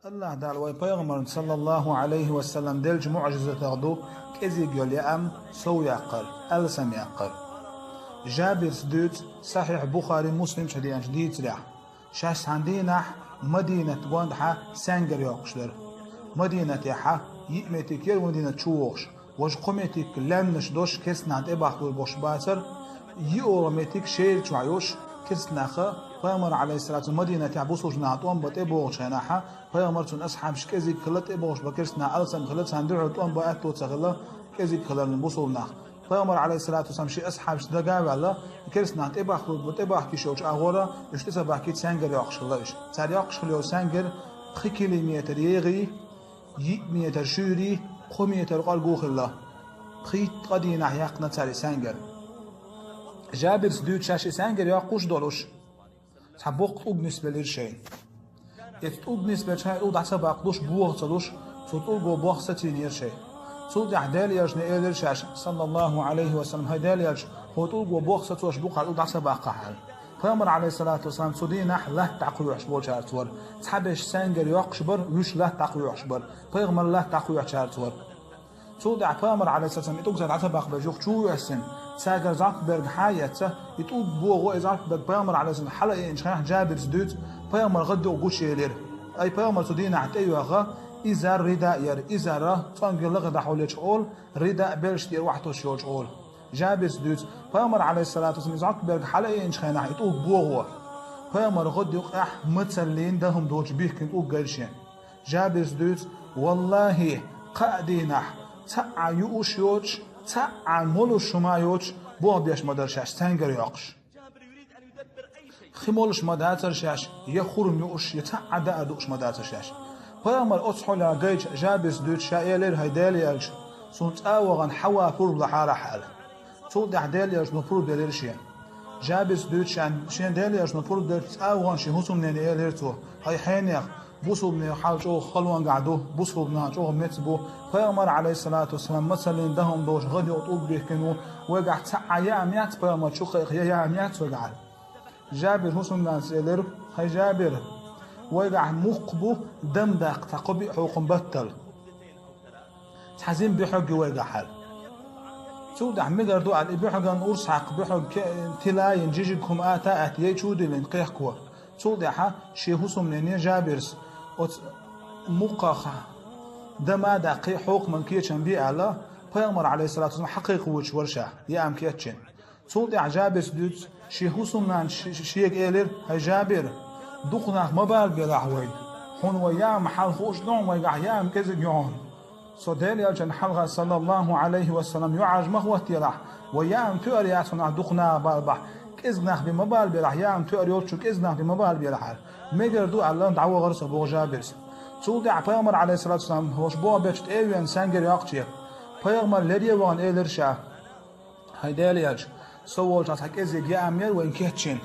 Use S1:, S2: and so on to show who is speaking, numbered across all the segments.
S1: الله دال وي پیغمبر صلى الله عليه وسلم دلج معجزة تغدو كزي قول يأم سو يقر ألسم يقر جابر سدود صحيح بخاري مسلم شديان شديد سلاح شاش عندنا مدينة قوندحة سانجر يوقشلر مدينة يحا يئمتك ير مدينة شووش وش قمتك لمنش دوش كسنات إباح والبوش باتر يورمتك شير شوعيوش كسناخه پیامبر علیه السلام مدینه تعبوسوش نعطوان بات ابوش هناها پیامبر چون اصحابش کزی کلت ابوش بکرس نعلسم خلت هندعوتوان با اتو تغلا کزی کلن بوسول نخ پیامبر علیه السلام شی اصحابش دقا ولا کرس نعت اباخ بات اباخ کیشوش اغورا اشتسا باکیت سنگر یاقشلش سر یاقشلو سنگر خی کیلومتر یغی متر شوری قومتر قال گوخ الله خیت قدی نحیقنا تری سنگر جابر سدود شاشي سنگر یاقوش دولوش تبوق بالنسبة للشيء يتقول بالنسبة للشيء يقول ده سبب قدوش بوه صدوش تقول جو بوه ستين يرشي تقول ده دال يرجع إلى الشاش صلى الله عليه وسلم هدال يرجع هو تقول جو بوه ستوش بوق على ده سبب قحل فأمر عليه الصلاة والسلام صدينا لا تعقل يحشبول شارتور تحبش سانجر يقشبر وش لا تعقل يحشبر فيغمر لا تعقل يحشارتور تقول ده فأمر عليه الصلاة والسلام يقول ده سبب بجوخ شو يحسن ساجر زاكبرغ حياته يتقول بوغو زاكبرغ بيامر على سن حلقه ان شرح جابر سدوت بيامر غدو غوشيلر اي بيامر تدينا عتيوغا اذا رداء ير اذا را تانغ لغ دحولش اول رداء بلش دير وحدو شوج اول جابر سدوت بيامر عليه الصلاه والسلام زاكبرغ حلقه ان شرح يتقول بوغو بيامر غدو اح متسلين دهم دوج بيه كنتو غلشين جابر سدوت والله قادينا تاع يوشيوج تعمل شما يوش بوه بيش مدرشاش سنگر ياقش خمولش مدرشاش يخورم يوش يتعدى أدوش مدرشاش فيامر أصحول عقيج جابس دوت شايلر هيداليالش سنت آوغان حوا فور بلحارة حال سنت دحداليالش نفور دليرشين جابس دوت شين داليالش نفور دلت آوغان شهوسم نيليرتو هاي حينيخ بوسو بن حاجو خلوان قعدو بوسو بن حاجو متبو پیامبر علیه الصلاة والسلام مثلا دهم دوش غدي وطوب بيكنو وقع تعيا ميات پیامبر شو خيخ يا ميات وقع جابر حسن ناس يلر هاي جابر وقع مقبو دم داق تقبي حقوق بطل تحزين بحق وقع حال سود عميقر دو على بحق نورس حق بحق تلاي نجيجكم آتا أتيي شودي لنقيح كوا سود حا شي حسن من جابرس مقاخ دما دقي حقوق من كيتشن بي على پیامبر علیه الصلاة والسلام حقيقة وش ورشة يا ام كيتشن سود جابر سدود شي حسن شيك إيلر هاي جابر دقنا مبال بلاحوي هون ويا محل خوش نوم ويا يا ام كذا يوم صديل يجن حلقة صلى الله عليه وسلم يعج مهوت يرح ويا ام تورياتنا دقنا بالبح كزناه بمبال بلاح يا ام توريوتشو كزناه بمبال بلاح ميجر دو الله دعوة غرس ابو جابر سود پیامبر علیه الصلاة والسلام هوش بوا بچت ایوان سنگر یاقچی پیامبر لریوان ایلرشا هیدالیج سوال جات حق ازیگ یا امیر و اینکهچین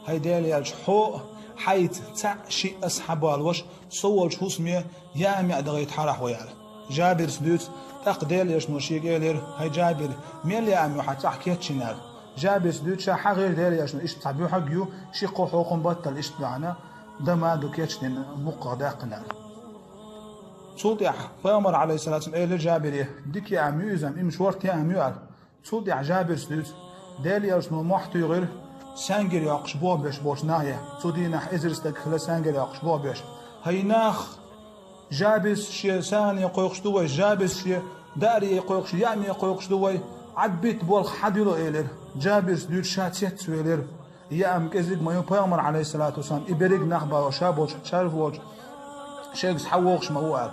S1: هیدالیج حو حيت تعشي أصحاب الوش سوال شوسمية يا أمي أدغيت حرح ويال جابر سدوت تقديل يشنو قيلر هاي جابر ميل يا أمي حتى حكيت شنال جابر سدوت شا حغير ديل يشنو إيش تعبيو حقيو شي قوحوكم بطل إيش معنا دما دوكيتشن مقداقنا صوتيح فيامر عليه الصلاة والسلام إيه لجابر ديك يا أمي زم إمشورت يا أمي صوتيح جابر سدوت ديل يشنو محتي غير سانجر ياقش بوبش بوش نايه صدينا إزرستك خلا سانجر ياقش بوبش هاي ناخ جابس شي سان يقوقش دوي جابس شي داري يقوقش يامي يقوقش دوي عبيت بول حديلو إيلر جابس دير شاتيت سويلر يا أم كزيد ما يبيامر عليه الصلاة والسلام إبريق نخبا وشابوش شارفوش شيكس حوقش ما هو قال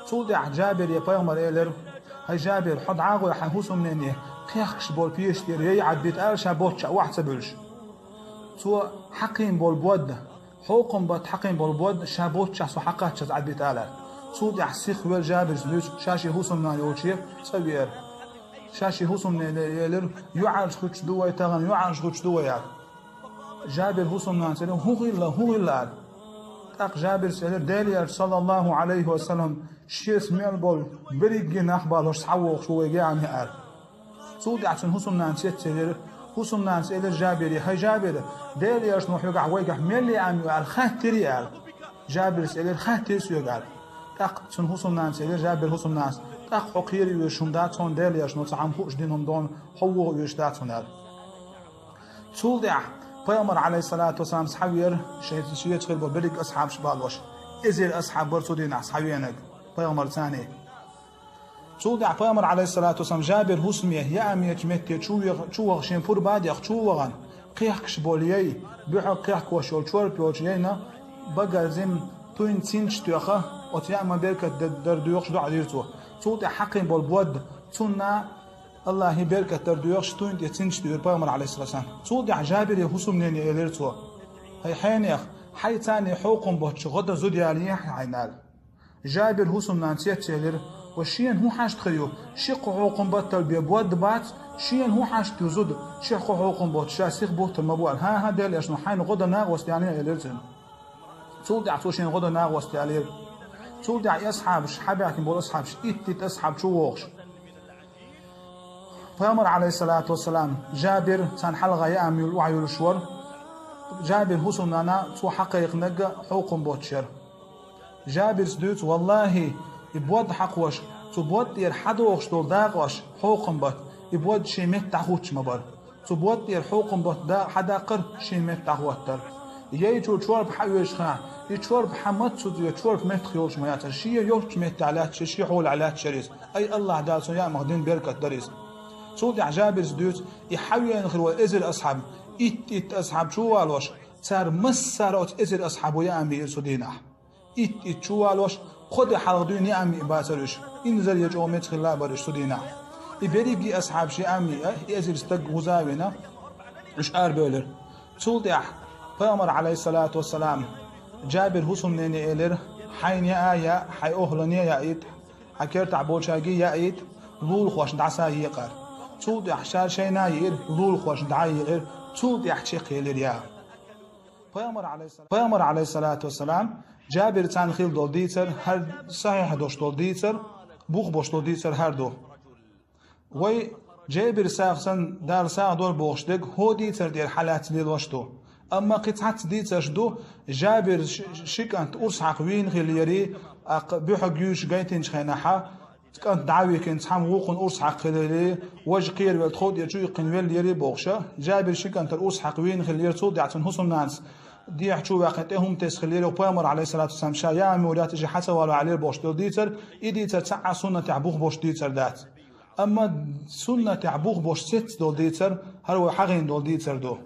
S1: صودع جابر يبيامر إيلر هاي جابر حد عاقو يحنهوسو منينيه قيخش بول بيش دير يي عبيت آل شابوش واحد سبلش سو حقين بول بود حقوقهم بات حقين بول بود شابوش سو حقات شز عبيت آل صودع سيخ ويل جابر زلوش شاشي هوسو من يوشير سوير شاشي هوسو من يلر يعرج خوش دوي تغن يعرج خوش دوي جابر هوسو من سلم هو غيلا تاق جابر سلر دالير صلى الله عليه وسلم شيس ميل بول بريق نخبالوش سحوق شوي يعني قال صودع عشان هوسم نانسيت سير هوسم نانس إلى جابر هاي جابر دالير شنو حيقع ويقع ملي عم على خاتري قال جابر سيلر خاتيس يقال تاق سن حسن ناس سيلر جابر حسن ناس تاق حقير يشندات سون ديل يشنو تعم فوش دينهم دون هو يشدات سونال تولدع پیامبر علیه الصلاة والسلام صحابير شيء خير ببرك أصحاب شبالوش إزير أصحاب برسودين أصحابينك پیامبر ثاني تولدع پیامبر علیه الصلاة والسلام جابر حسميه يا أميت متى شو شين فور بعد يخ شو وغن قيحكش بوليي بيحق قيحك وشول شور بيوجينا بقى زم توين تينش تيخه وتيعمل بركة دردويخش دو عديرتو تولدع حقين بالبود تونا الله يبارك تردويخش توين تينش تيور پیامبر علیه الصلاة والسلام تولدع جابر حسمنين يليرتو هي حينيخ حي تاني حقوق بوتش غدا زودي عليه عينال جابر حسم نانسيت يلير وشين هو حاجة خيو شيق حقوق بطل بيبود بات شين هو حاجة تزود شيق حقوق بوت شاسيخ بوت المبوال ها دل يشنو حين غدا ناغوست يعني يليرتن تولدع توشين غدا ناغوست يلير تولدع يصحاب شحابي عكين بول أصحاب إتت أصحاب شو وغش پیامبر علیه الصلاة والسلام جابر تان حلقة يأمي الوعي والشور جابر حسن نانا تو حقيق نجا حقوق بوتشر جابر سدوت والله يبود حق وش تبود ير حدوش دول داغوش حقوق بوت يبود شي مت تاخوش مبر تبود ير حقوق بوت دا حدا قر شي مت تاخوتر يجو شور بحويش خا يشور بحمد سود يشور بمت خيوش ميات شي يوش مت علات شي حول علات شريس اي الله دالسو يا مخدين بركة دريس تولدع جابر سدوت يحاول ينخروا ازل اصحاب إت أصحاب شو والوش صار مسارات إزر أصحابه يا أمي سودينا إت شو والوش خد حلقدون يا أمي باسرش إنزل يجومت خلا برش سودينا يبريجي أصحاب شي أمي إزر استق غزاوينا إيش أربيلر تولدع پیامبر عليه الصلاة والسلام جابر حسن نيني إلر حين يا حي أهلني يا إيد حكرت عبوشاقي يا إيد لول خوش دعسا يقر تولدع شار شي ناير لول خوش دعاير تولدع شي قيلر يا پیامبر علیه الصلاة والسلام جابر تان خیل دول دیتر هر صحیح دوش دول دیتر بوخ باش دول دیتر هر دو وی جابر ساخسن دار ساخ دول بوخشدگ هو دیتر دیر حالات لیل وشتو اما قطعت دیترش دو جابر شکانت ارس حقوین خیل یری بيحق جيوش جايتين خيناحا كانت دعوي كنت حام وقن أرس حق خلالي وجه قير والتخود يجوا يقنويل يري بوخشة جابر شكانت الأرس حقوين خلير صود يعتن حسن ناس دي يحشوا واقعتهم تسخلير وبيامر عليه الصلاة والسلام شايع مولات جي حتى ولا عليه بوش ديتر إديتر تسعى سنة تعبوخ بوش ديتر دات أما سنة تعبوخ بوش ست دول ديتر هل هو حقين دول ديتر دو